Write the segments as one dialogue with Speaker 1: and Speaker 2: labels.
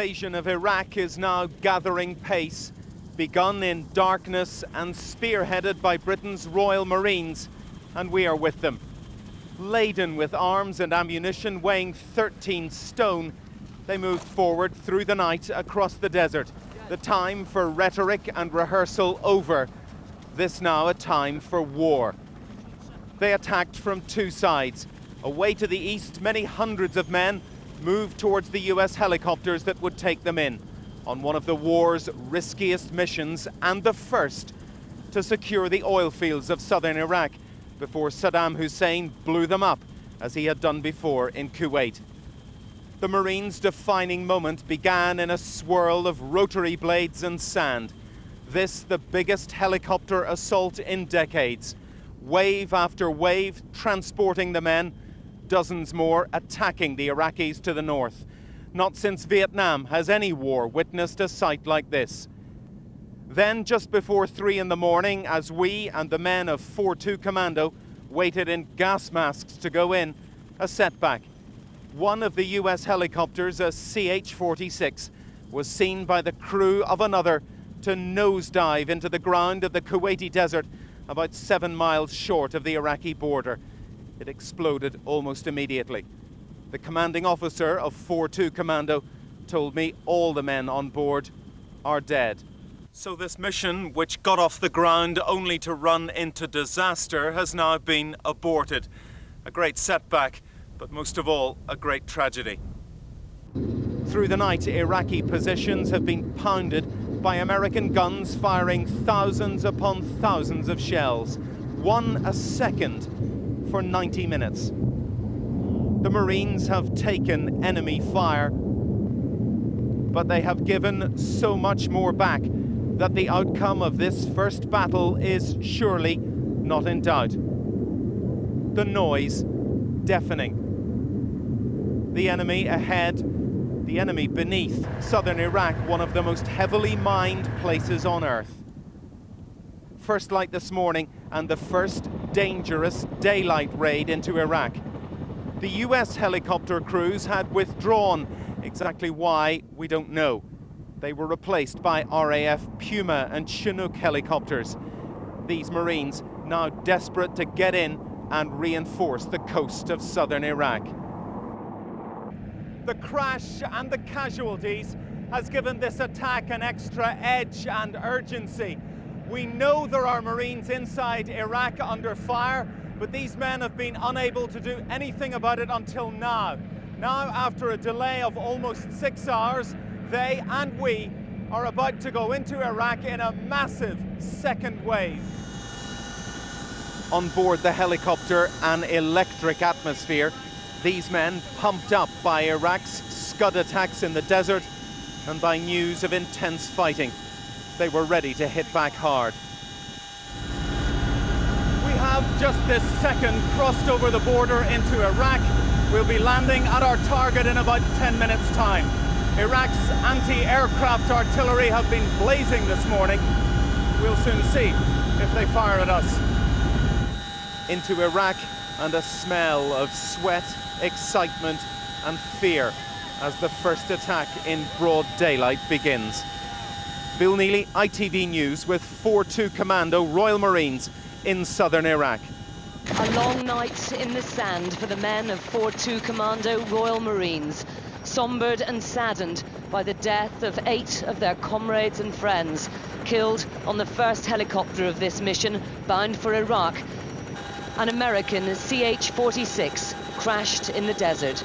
Speaker 1: Invasion of Iraq is now gathering pace, begun in darkness and spearheaded by Britain's Royal Marines, and we are with them. Laden with arms and ammunition weighing 13 stone, they moved forward through the night across the desert. The time for rhetoric and rehearsal over. This now a time for war. They attacked from two sides. Away to the east, many hundreds of men moved towards the US helicopters that would take them in on one of the war's riskiest missions and the first to secure the oil fields of southern Iraq before Saddam Hussein blew them up, as he had done before in Kuwait. The Marines' defining moment began in a swirl of rotary blades and sand. This, the biggest helicopter assault in decades. Wave after wave, transporting the men, dozens more attacking the Iraqis to the north. Not since Vietnam has any war witnessed a sight like this. Then, just before 3 in the morning, as we and the men of 4-2 Commando waited in gas masks to go in, a setback. One of the US helicopters, a CH-46, was seen by the crew of another to nosedive into the ground of the Kuwaiti desert about 7 miles short of the Iraqi border. It exploded almost immediately. The commanding officer of 4-2 Commando told me all the men on board are dead. So this mission, which got off the ground only to run into disaster, has now been aborted. A great setback, but most of all, a great tragedy. Through the night, Iraqi positions have been pounded by American guns firing thousands upon thousands of shells, one a second for 90 minutes. The Marines have taken enemy fire, but they have given so much more back that the outcome of this first battle is surely not in doubt. The noise, deafening. The enemy ahead, the enemy beneath. Southern Iraq, one of the most heavily mined places on earth. First light this morning and the first dangerous daylight raid into Iraq. The US helicopter crews had withdrawn. Exactly why, we don't know. They were replaced by RAF Puma and Chinook helicopters. These Marines now desperate to get in and reinforce the coast of southern Iraq. The crash and the casualties has given this attack an extra edge and urgency. We know there are Marines inside Iraq under fire, but these men have been unable to do anything about it until now. Now, after a delay of almost 6 hours, they and we are about to go into Iraq in a massive second wave. On board the helicopter, an electric atmosphere. These men pumped up by Iraq's Scud attacks in the desert and by news of intense fighting. They were ready to hit back hard. We have just this second crossed over the border into Iraq. We'll be landing at our target in about 10 minutes' time. Iraq's anti-aircraft artillery have been blazing this morning. We'll soon see if they fire at us. Into Iraq, and a smell of sweat, excitement and fear as the first attack in broad daylight begins. Bill Neely, ITV News, with 4-2 Commando Royal Marines in southern Iraq.
Speaker 2: A long night in the sand for the men of 4-2 Commando Royal Marines, sombered and saddened by the death of 8 of their comrades and friends, killed on the first helicopter of this mission, bound for Iraq. An American CH-46 crashed in the desert.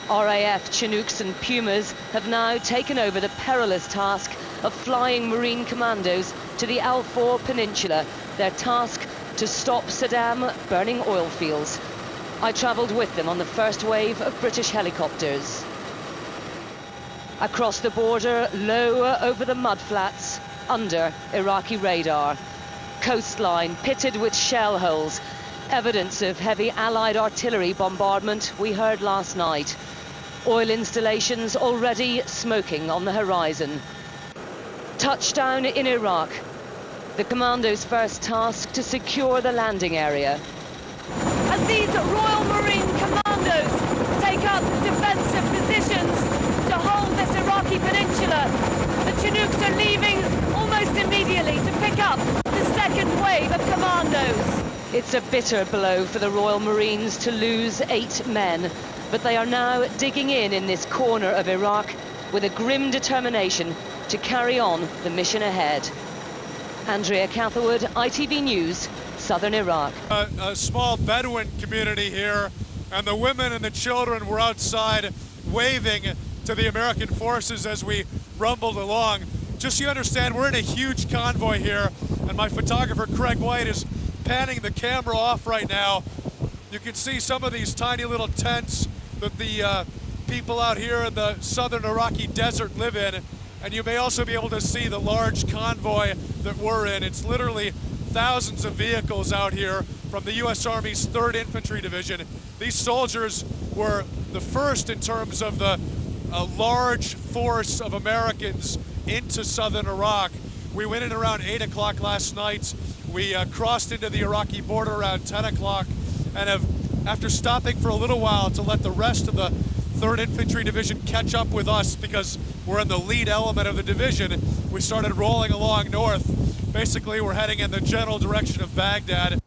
Speaker 2: RAF Chinooks and Pumas have now taken over the perilous task of flying Marine commandos to the Al-Faw Peninsula, their task to stop Saddam burning oil fields. I travelled with them on the first wave of British helicopters. Across the border, low over the mudflats, under Iraqi radar. Coastline pitted with shell holes, evidence of heavy Allied artillery bombardment we heard last night. Oil installations already smoking on the horizon. Touchdown in Iraq. The commando's first task to secure the landing area.
Speaker 3: As these Royal Marine commandos take up defensive positions to hold this leaving almost immediately to pick up the second wave of commandos.
Speaker 2: It's a bitter blow for the Royal Marines to lose 8 men, but they are now digging in this corner of Iraq with a grim determination to carry on the mission ahead. Andrea Catherwood, ITV News, Southern Iraq.
Speaker 4: A small Bedouin community here, and the women and the children were outside waving to the American forces as we rumbled along. Just so you understand, we're in a huge convoy here, and my photographer Craig White is panning the camera off right now. You can see some of these tiny little tents that the people out here in the southern Iraqi desert live in, and you may also be able to see the large convoy that we're in. It's literally thousands of vehicles out here from the U.S. Army's 3rd Infantry Division. These soldiers were the first in terms of the large force of Americans into southern Iraq. We went in around 8 o'clock last night. We crossed into the Iraqi border around 10 o'clock and have, after stopping for a little while to let the rest of the 3rd Infantry Division catch up with us because we're in the lead element of the division, we started rolling along north. Basically, we're heading in the general direction of Baghdad.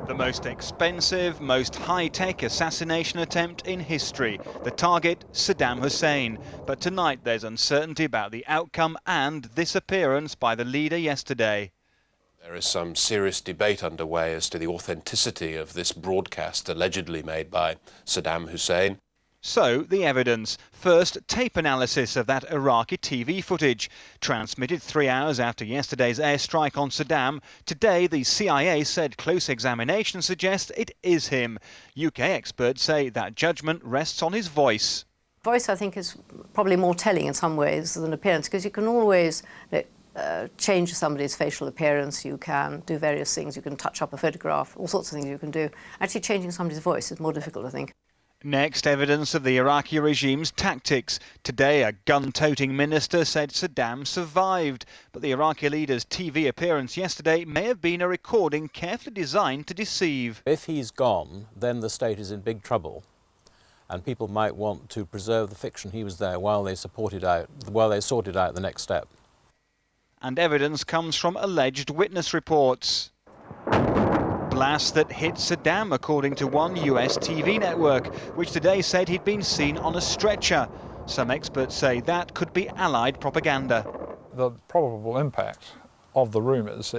Speaker 1: The most expensive, most high-tech assassination attempt in history. The target, Saddam Hussein. But tonight there's uncertainty about the outcome and this appearance by the leader yesterday.
Speaker 5: There is some serious debate underway as to the authenticity of this broadcast allegedly made by Saddam Hussein.
Speaker 1: So, the evidence. First, tape analysis of that Iraqi TV footage. Transmitted 3 hours after yesterday's airstrike on Saddam. Today, the CIA said close examination suggests it is him. UK experts say that judgment rests on his voice.
Speaker 6: Voice, I think, is probably more telling in some ways than appearance, because you can always change somebody's facial appearance, you can do various things, you can touch up a photograph, all sorts of things you can do. Actually changing somebody's voice is more difficult, I think.
Speaker 1: Next, evidence of the Iraqi regime's tactics. Today, a gun-toting minister said Saddam survived. But the Iraqi leader's TV appearance yesterday may have been a recording carefully designed to deceive.
Speaker 7: If he's gone, then the state is in big trouble. And people might want to preserve the fiction he was there while they sorted out the next step.
Speaker 1: And evidence comes from alleged witness reports. Blast that hit Saddam, according to one US TV network, which today said he'd been seen on a stretcher. Some experts say that could be Allied propaganda.
Speaker 8: The probable impact of the rumours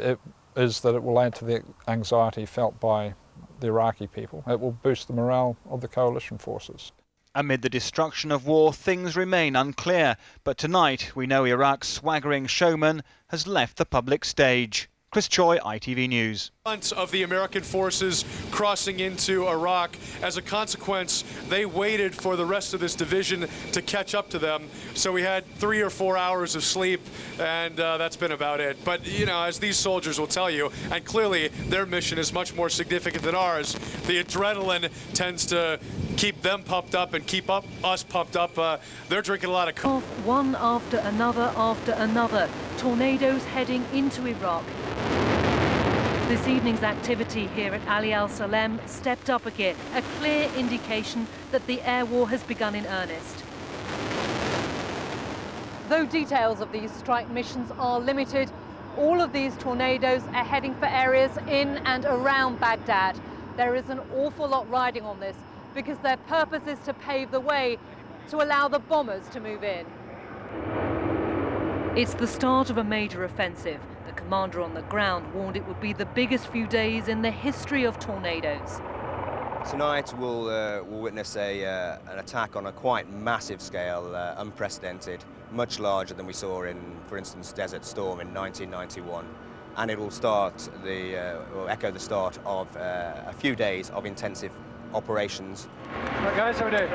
Speaker 8: is that it will add to the anxiety felt by the Iraqi people. It will boost the morale of the coalition forces.
Speaker 1: Amid the destruction of war, things remain unclear. But tonight, we know Iraq's swaggering showman has left the public stage. Chris Choi, ITV News.
Speaker 4: Of the American forces crossing into Iraq. As a consequence, they waited for the rest of this division to catch up to them. So we had 3 or 4 hours of sleep, and that's been about it. But, you know, as these soldiers will tell you, and clearly their mission is much more significant than ours, the adrenaline tends to keep them pumped up and keep us pumped up. They're drinking a lot of coffee.
Speaker 3: One after another, tornadoes heading into Iraq. This evening's activity here at Ali Al Salem stepped up again, a clear indication that the air war has begun in earnest. Though details of these strike missions are limited, all of these tornadoes are heading for areas in and around Baghdad. There is an awful lot riding on this because their purpose is to pave the way to allow the bombers to move in. It's the start of a major offensive. The commander on the ground warned it would be the biggest few days in the history of tornadoes.
Speaker 9: Tonight we'll witness an attack on a quite massive scale, unprecedented, much larger than we saw in, for instance, Desert Storm in 1991. And it will echo the start of a few days of intensive operations.
Speaker 8: Right, guys, how are we doing?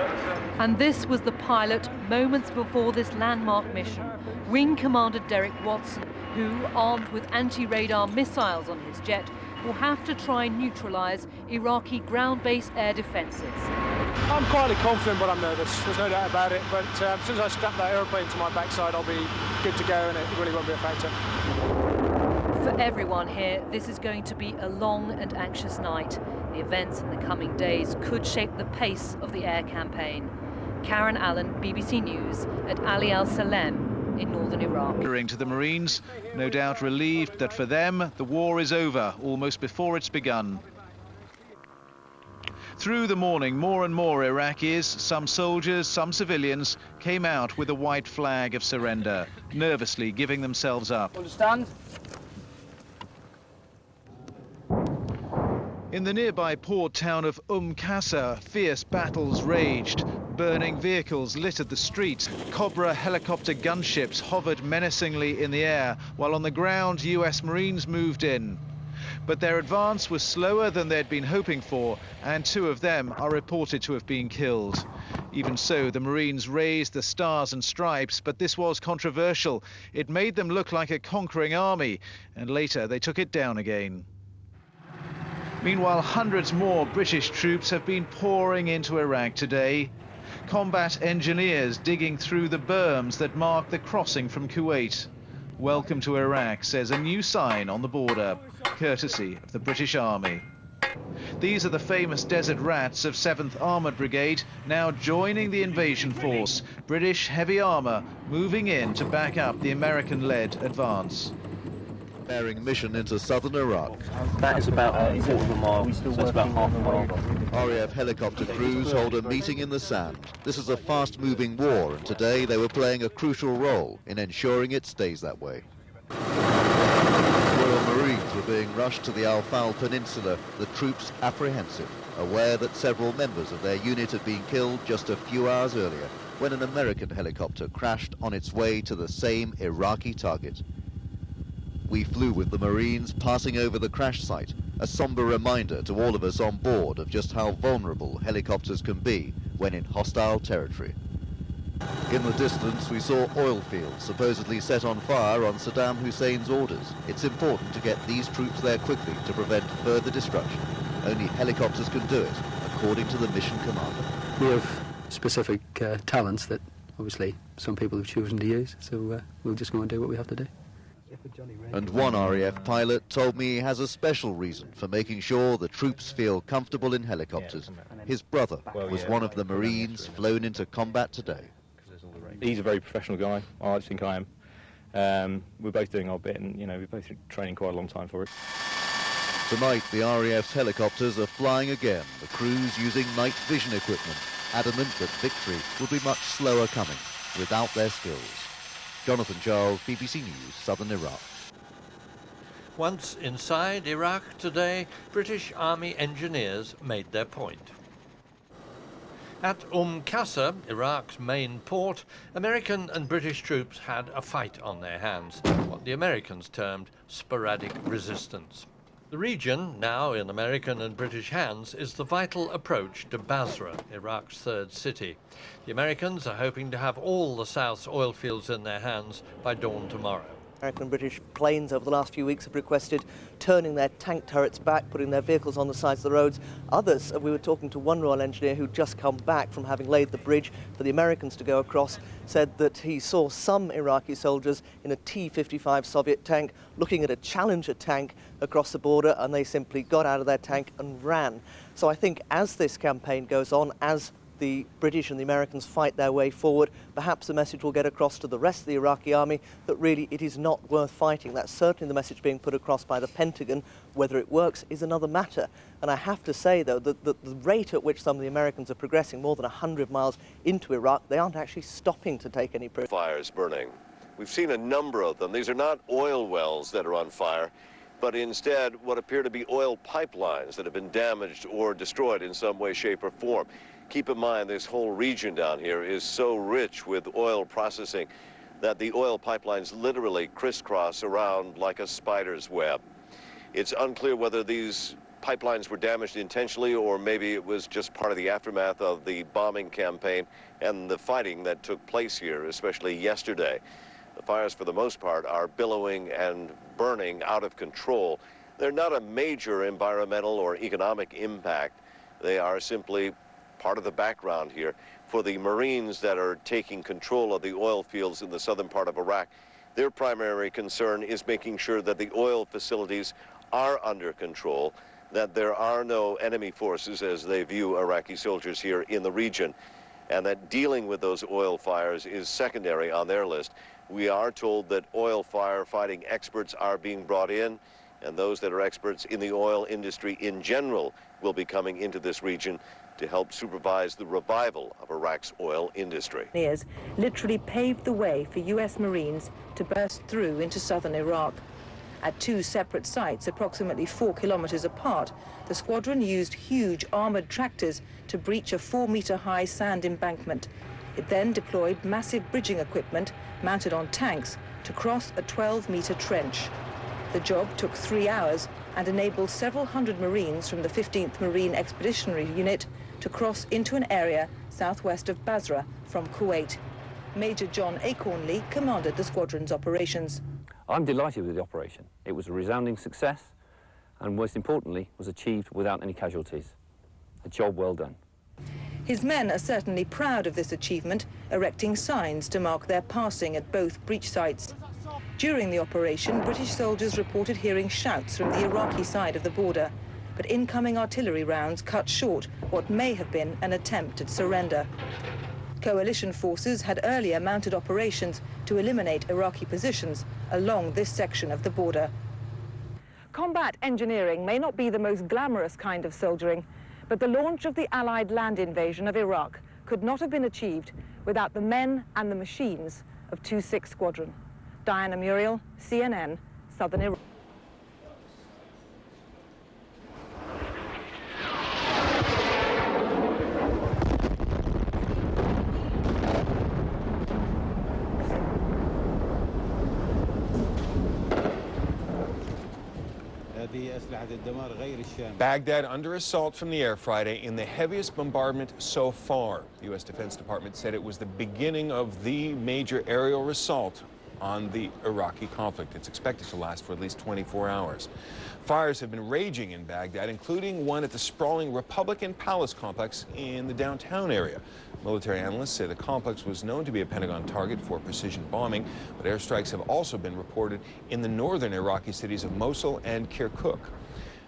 Speaker 3: And this was the pilot moments before this landmark mission. Wing Commander Derek Watson, who, armed with anti-radar missiles on his jet, will have to try and neutralise Iraqi ground-based air defences.
Speaker 10: I'm quietly confident, but I'm nervous. There's no doubt about it. But as soon as I strap that aeroplane to my backside, I'll be good to go, and it really won't be a factor.
Speaker 3: For everyone here, this is going to be a long and anxious night. The events in the coming days could shape the pace of the air campaign. Karen Allen, BBC News, at Ali Al Salem in northern Iraq.
Speaker 11: To the Marines, no doubt relieved that for them the war is over almost before it's begun. Through the morning, more and more Iraqis, some soldiers, some civilians, came out with a white flag of surrender, nervously giving themselves up.
Speaker 10: Understand?
Speaker 11: In the nearby port town of Qasr, fierce battles raged. Burning vehicles littered the streets. Cobra helicopter gunships hovered menacingly in the air, while on the ground US Marines moved in. But their advance was slower than they'd been hoping for, and 2 of them are reported to have been killed. Even so, the Marines raised the stars and stripes, but this was controversial. It made them look like a conquering army, and later they took it down again. Meanwhile, hundreds more British troops have been pouring into Iraq today. Combat engineers digging through the berms that mark the crossing from Kuwait. Welcome to Iraq, says a new sign on the border, courtesy of the British Army. These are the famous Desert Rats of 7th Armoured Brigade, now joining the invasion force. British heavy armour moving in to back up the American-led advance.
Speaker 12: Bearing mission into southern Iraq.
Speaker 13: That is about a quarter of a mile, so it's about half a mile.
Speaker 12: RAF helicopter crews hold a meeting in the sand. This is a fast-moving war, and today they were playing a crucial role in ensuring it stays that way. Royal Marines were being rushed to the Al Fal Peninsula, the troops apprehensive, aware that several members of their unit had been killed just a few hours earlier when an American helicopter crashed on its way to the same Iraqi target. We flew with the Marines passing over the crash site, a somber reminder to all of us on board of just how vulnerable helicopters can be when in hostile territory. In the distance, we saw oil fields supposedly set on fire on Saddam Hussein's orders. It's important to get these troops there quickly to prevent further destruction. Only helicopters can do it, according to the mission commander.
Speaker 14: We have specific talents that obviously some people have chosen to use, so we'll just go and do what we have to do.
Speaker 12: And one RAF pilot told me he has a special reason for making sure the troops feel comfortable in helicopters. His brother was one of the Marines flown into combat today.
Speaker 15: He's a very professional guy. I think I am. We're both doing our bit, and we're both training quite a long time for it.
Speaker 12: Tonight, the RAF's helicopters are flying again, the crews using night vision equipment, adamant that victory will be much slower coming without their skills. Jonathan Charles, BBC News, Southern Iraq.
Speaker 16: Once inside Iraq today, British Army engineers made their point. At Qasr, Iraq's main port, American and British troops had a fight on their hands, what the Americans termed sporadic resistance. The region, now in American and British hands, is the vital approach to Basra, Iraq's 3rd city. The Americans are hoping to have all the South's oil fields in their hands by dawn tomorrow.
Speaker 17: American and British planes over the last few weeks have requested turning their tank turrets back, putting their vehicles on the sides of the roads. Others, we were talking to one Royal Engineer who'd just come back from having laid the bridge for the Americans to go across, said that he saw some Iraqi soldiers in a T-55 Soviet tank looking at a Challenger tank across the border, and they simply got out of their tank and ran. So I think as this campaign goes on, as the British and the Americans fight their way forward, perhaps the message will get across to the rest of the Iraqi army that really it is not worth fighting. That's certainly the message being put across by the Pentagon. Whether it works is another matter. And I have to say, though, that the rate at which some of the Americans are progressing more than 100 miles into Iraq, they aren't actually stopping to take any prisoners.
Speaker 18: Fires burning. We've seen a number of them. These are not oil wells that are on fire, but instead what appear to be oil pipelines that have been damaged or destroyed in some way, shape, or form. Keep in mind, this whole region down here is so rich with oil processing that the oil pipelines literally crisscross around like a spider's web. It's unclear whether these pipelines were damaged intentionally or maybe it was just part of the aftermath of the bombing campaign and the fighting that took place here, especially yesterday. The fires, for the most part, are billowing and burning out of control. They're not a major environmental or economic impact. They are simply part of the background here. For the Marines that are taking control of the oil fields in the southern part of Iraq, their primary concern is making sure that the oil facilities are under control, that there are no enemy forces as they view Iraqi soldiers here in the region. and that dealing with those oil fires is secondary on their list. We are told that oil firefighting experts are being brought in, and those that are experts in the oil industry in general will be coming into this region to help supervise the revival of Iraq's oil industry.
Speaker 19: Literally paved the way for U.S. Marines to burst through into southern Iraq. At two separate sites, approximately 4 kilometers apart, the squadron used huge armored tractors to breach a 4-meter-high sand embankment. It then deployed massive bridging equipment mounted on tanks to cross a 12-meter trench. The job took 3 hours and enabled several hundred Marines from the 15th Marine Expeditionary Unit to cross into an area southwest of Basra from Kuwait. Major John Acornley commanded the squadron's operations.
Speaker 20: I'm delighted with the operation. It was a resounding success and, most importantly, was achieved without any casualties. A job well done.
Speaker 19: His men are certainly proud of this achievement, erecting signs to mark their passing at both breach sites. During the operation, British soldiers reported hearing shouts from the Iraqi side of the border, but incoming artillery rounds cut short what may have been an attempt at surrender. Coalition forces had earlier mounted operations to eliminate Iraqi positions along this section of the border. Combat engineering may not be the most glamorous kind of soldiering, but the launch of the Allied land invasion of Iraq could not have been achieved without the men and the machines of 2-6 Squadron. Diana Muriel, CNN, Southern Iraq.
Speaker 21: Baghdad under assault from the air Friday in the heaviest bombardment so far. The U.S. Defense Department said it was the beginning of the major aerial assault on the Iraqi conflict. It's expected to last for at least 24 hours. Fires have been raging in Baghdad, including one at the sprawling Republican Palace complex in the downtown area. Military analysts say the complex was known to be a Pentagon target for precision bombing, but airstrikes have also been reported in the northern Iraqi cities of Mosul and Kirkuk.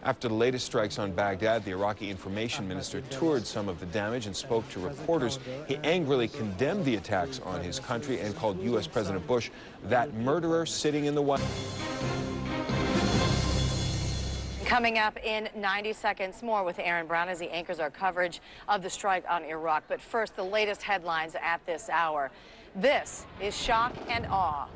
Speaker 21: After the latest strikes on Baghdad, the Iraqi information minister toured some of the damage and spoke to reporters. He angrily condemned the attacks on his country and called U.S. President Bush that murderer sitting in the White House.
Speaker 22: Coming up in 90 seconds more with Aaron Brown as he anchors our coverage of the strike on Iraq. But first, the latest headlines at this hour. This is shock and awe.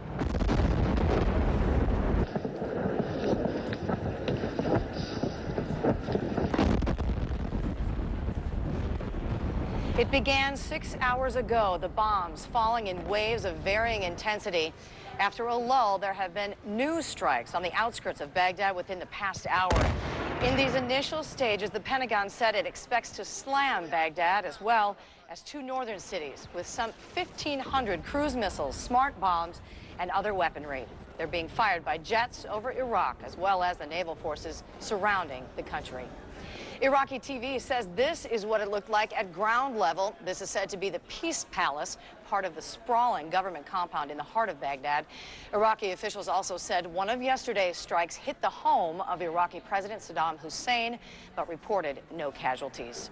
Speaker 22: It began 6 hours ago, the bombs falling in waves of varying intensity. After a lull, there have been new strikes on the outskirts of Baghdad within the past hour. In these initial stages, the Pentagon said it expects to slam Baghdad as well as 2 northern cities with some 1,500 cruise missiles, smart bombs, and other weaponry. They're being fired by jets over Iraq as well as the naval forces surrounding the country. Iraqi TV says this is what it looked like at ground level. This is said to be the Peace Palace, part of the sprawling government compound in the heart of Baghdad. Iraqi officials also said one of yesterday's strikes hit the home of Iraqi President Saddam Hussein, but reported no casualties.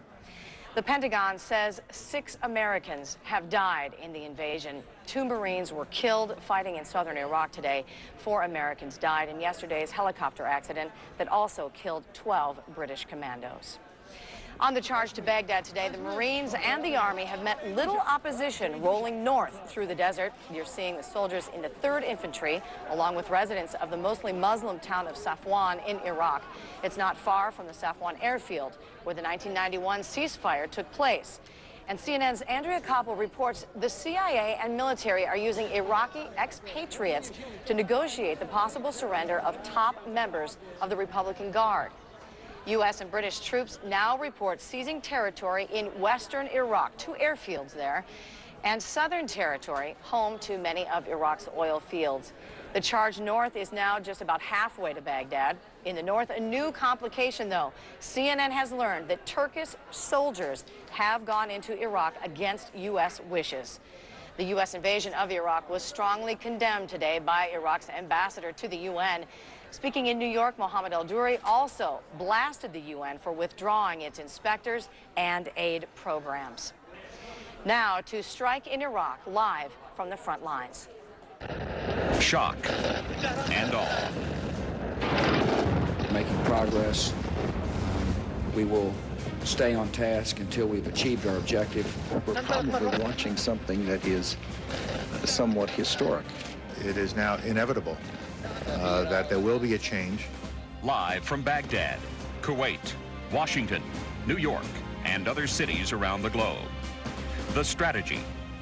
Speaker 22: The Pentagon says 6 Americans have died in the invasion. 2 Marines were killed fighting in southern Iraq today. 4 Americans died in yesterday's helicopter accident that also killed 12 British commandos. On the charge to Baghdad today, the Marines and the Army have met little opposition rolling north through the desert. You're seeing the soldiers in the 3rd Infantry, along with residents of the mostly Muslim town of Safwan in Iraq. It's not far from the Safwan airfield, where the 1991 ceasefire took place. And CNN's Andrea Koppel reports the CIA and military are using Iraqi expatriates to negotiate the possible surrender of top members of the Republican Guard. U.S. and British troops now report seizing territory in western Iraq, 2 airfields there, and southern territory, home to many of Iraq's oil fields. The charge north is now just about halfway to Baghdad. In the north, a new complication, though. CNN has learned that Turkish soldiers have gone into Iraq against U.S. wishes. The U.S. invasion of Iraq was strongly condemned today by Iraq's ambassador to the UN. Speaking in New York, Mohammed El-Douri also blasted the UN for withdrawing its inspectors and aid programs. Now to strike in Iraq, live from the front lines.
Speaker 2: Shock and awe.
Speaker 5: Making progress. We will stay on task until we've achieved our objective.
Speaker 23: We're probably watching something that is somewhat historic. It is now inevitable that there will be a change.
Speaker 2: Live from Baghdad, Kuwait, Washington, New York, and other cities around the globe. The strategy,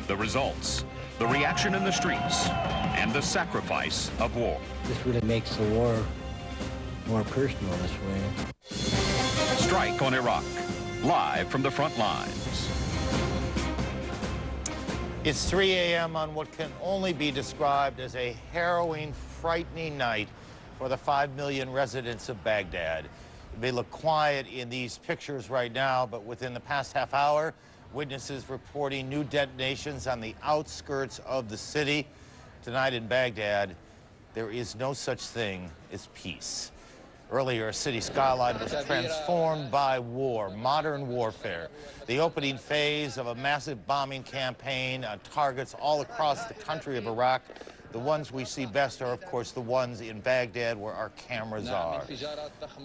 Speaker 2: the results, the reaction in the streets, and the sacrifice of war.
Speaker 24: This really makes the war more personal this way.
Speaker 2: Strike on Iraq, live from the front lines.
Speaker 25: It's 3 a.m. on what can only be described as a harrowing, frightening night for the 5 million residents of Baghdad. It may look quiet in these pictures right now, but within the past half hour, witnesses reporting new detonations on the outskirts of the city. Tonight in Baghdad, there is no such thing as peace. Earlier, a city skyline was transformed by war, modern warfare. The opening phase of a massive bombing campaign on targets all across the country of Iraq. The ones we see best are, of course, the ones in Baghdad where our cameras are.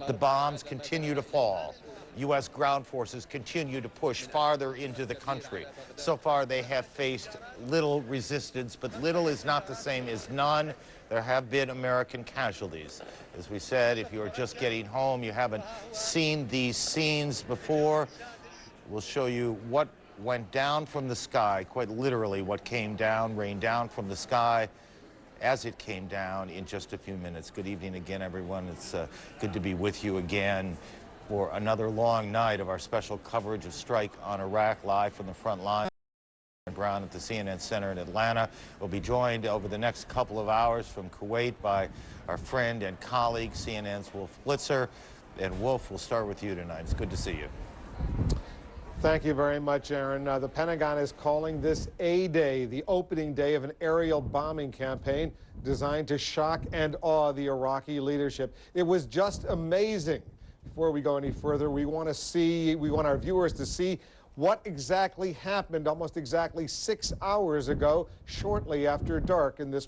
Speaker 25: The bombs continue to fall. U.S. ground forces continue to push farther into the country. So far, they have faced little resistance, but little is not the same as none. There have been American casualties. As we said, if you are just getting home, you haven't seen these scenes before, we'll show you what went down from the sky, quite literally what came down, rained down from the sky as it came down in just a few minutes. Good evening again, everyone. It's good to be with you again for another long night of our special coverage of Strike on Iraq, live from the front line. Brown at the CNN Center in Atlanta. We'll be joined over the next couple of hours from Kuwait by our friend and colleague, CNN's Wolf Blitzer. And Wolf, we'll start with you tonight. It's good to see you.
Speaker 26: Thank you very much, Aaron. The Pentagon is calling this A-Day, the opening day of an aerial bombing campaign designed to shock and awe the Iraqi leadership. It was just amazing. Before we go any further, we want our viewers to see what exactly happened almost exactly 6 hours ago, shortly after dark in this.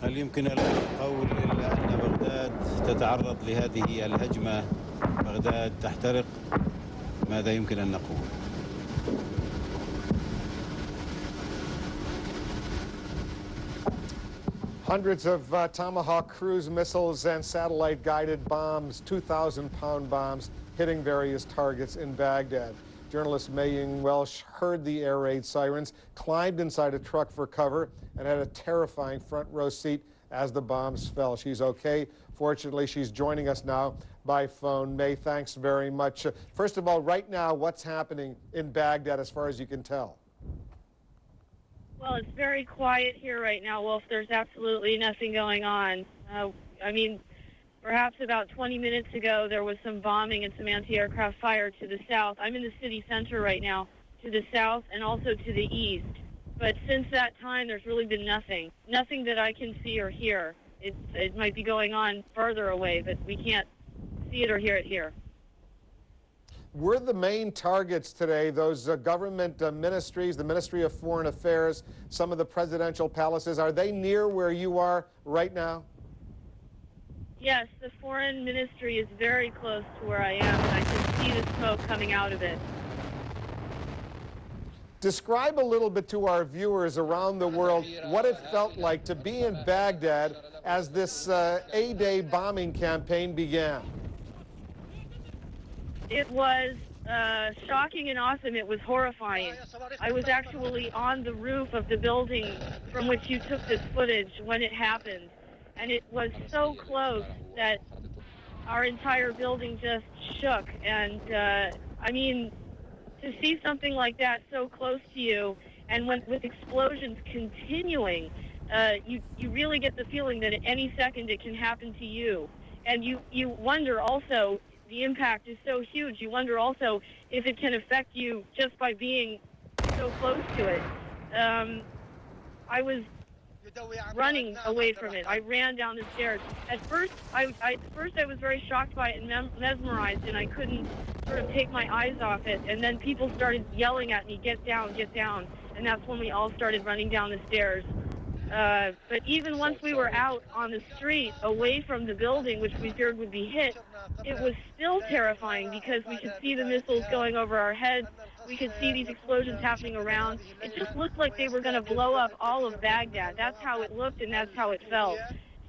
Speaker 27: هل يمكن القول إلا أن بغداد تتعرض لهذه الهجمة؟ بغداد تحترق؟ ماذا يمكن أن نقول؟
Speaker 26: Hundreds of Tomahawk cruise missiles and satellite-guided bombs, 2,000-pound bombs, hitting various targets in Baghdad. Journalist Maying Welsh heard the air raid sirens, climbed inside a truck for cover, and had a terrifying front row seat as the bombs fell. She's okay. Fortunately, she's joining us now by phone. May, thanks very much. First of all, right now, what's happening in Baghdad as far as you can tell?
Speaker 28: Well, it's very quiet here right now, Wolf. There's absolutely nothing going on. I mean, perhaps about 20 minutes ago, there was some bombing and some anti-aircraft fire to the south. I'm in the city center right now, to the south and also to the east. But since that time, there's really been nothing. Nothing that I can see or hear. It might be going on further away, but we can't see it or hear it here.
Speaker 26: Were the main targets today those government ministries, the Ministry of Foreign Affairs, some of the presidential palaces? Are they near where you are right now?
Speaker 28: Yes, the foreign ministry is very close to where I am, and I can see the smoke coming out of it.
Speaker 26: Describe a little bit to our viewers around the world what it felt like to be in Baghdad as this A-Day bombing campaign began.
Speaker 28: It was shocking and awesome. It was horrifying. I was actually on the roof of the building from which you took this footage when it happened. And it was so close that our entire building just shook. And, I mean, to see something like that so close to you, and with explosions continuing, you really get the feeling that at any second it can happen to you. And you wonder also, the impact is so huge, you wonder also if it can affect you just by being so close to it. I was running away from it. I ran down the stairs. At first I was very shocked by it and mesmerized, and I couldn't sort of take my eyes off it. And then people started yelling at me, get down, and that's when we all started running down the stairs. But even once we were out on the street, away from the building, which we feared would be hit, it was still terrifying because we could see the missiles going over our heads. We could see these explosions happening around. It just looked like they were going to blow up all of Baghdad. That's how it looked, and that's how it felt.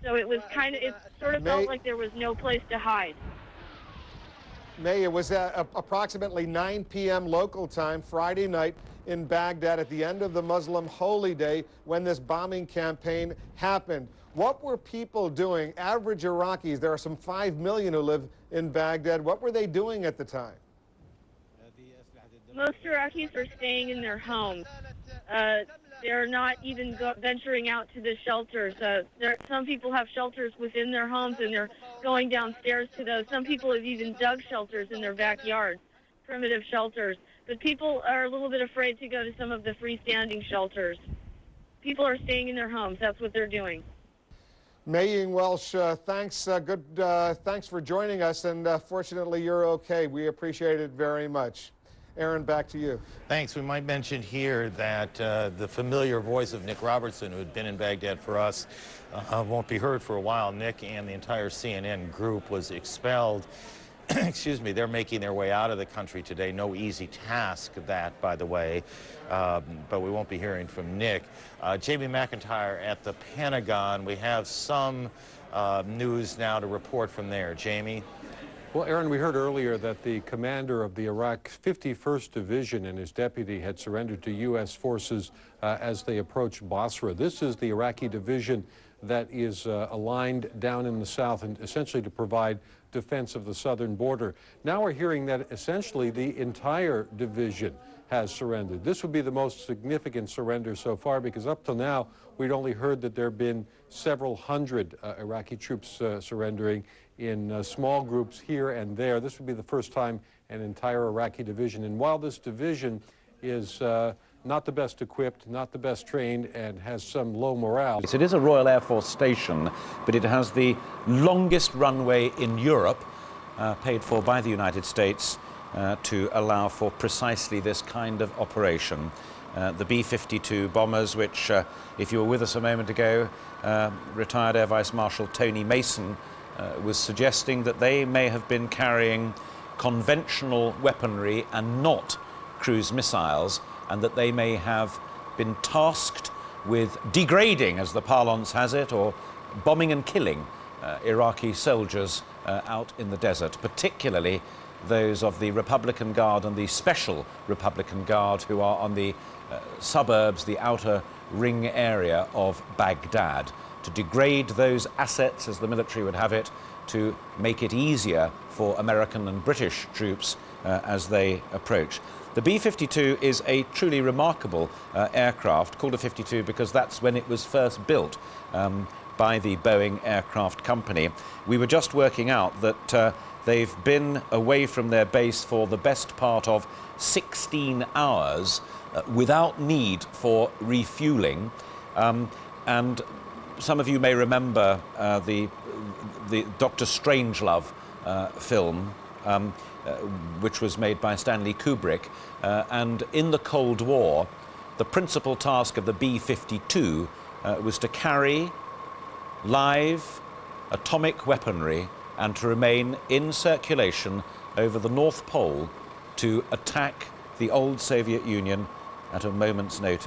Speaker 28: So it was it sort of felt like there was no place to hide.
Speaker 26: May, it was approximately 9 p.m. local time Friday night in Baghdad at the end of the Muslim holy day when this bombing campaign happened. What were people doing, average Iraqis? There are some 5 million who live in Baghdad. What were they doing at the time?
Speaker 28: Most Iraqis are staying in their homes. They're not even venturing out to the shelters. Some people have shelters within their homes, and they're going downstairs to those. Some people have even dug shelters in their backyards, primitive shelters. But people are a little bit afraid to go to some of the freestanding shelters. People are staying in their homes. That's what they're doing.
Speaker 26: Maying Welsh, thanks for joining us, and fortunately you're okay. We appreciate it very much. Aaron, back to you.
Speaker 25: Thanks. We might mention here that the familiar voice of Nick Robertson, who had been in Baghdad for us, won't be heard for a while. Nick and the entire CNN group was expelled. Excuse me, they're making their way out of the country today. No easy task, that, by the way, but we won't be hearing from Nick. Jamie McIntyre at the Pentagon. We have some news now to report from there. Jamie?
Speaker 1: Well, Aaron, we heard earlier that the commander of the Iraq 51st Division and his deputy had surrendered to U.S. forces as they approached Basra. This is the Iraqi division that is aligned down in the south and essentially to provide defense of the southern border. Now we're hearing that essentially the entire division has surrendered. This would be the most significant surrender so far because up till now we'd only heard that there have been several hundred Iraqi troops surrendering in small groups here and there. This would be the first time an entire Iraqi division. And while this division is not the best equipped, not the best trained, and has some low morale.
Speaker 3: It is a Royal Air Force station, but it has the longest runway in Europe, paid for by the United States, to allow for precisely this kind of operation. The B-52 bombers, which, if you were with us a moment ago, retired Air Vice Marshal Tony Mason was suggesting that they may have been carrying conventional weaponry and not cruise missiles, and that they may have been tasked with degrading, as the parlance has it, or bombing and killing Iraqi soldiers out in the desert, particularly those of the Republican Guard and the Special Republican Guard who are on the suburbs, the outer ring area of Baghdad, to degrade those assets, as the military would have it, to make it easier for American and British troops as they approach. The B-52 is a truly remarkable aircraft, called a 52 because that's when it was first built by the Boeing Aircraft Company. We were just working out that they've been away from their base for the best part of 16 hours without need for refueling. And some of you may remember the Dr. Strangelove film, which was made by Stanley Kubrick. And in the Cold War, the principal task of the B-52 was to carry live atomic weaponry and to remain in circulation over the North Pole to attack the old Soviet Union at a moment's notice.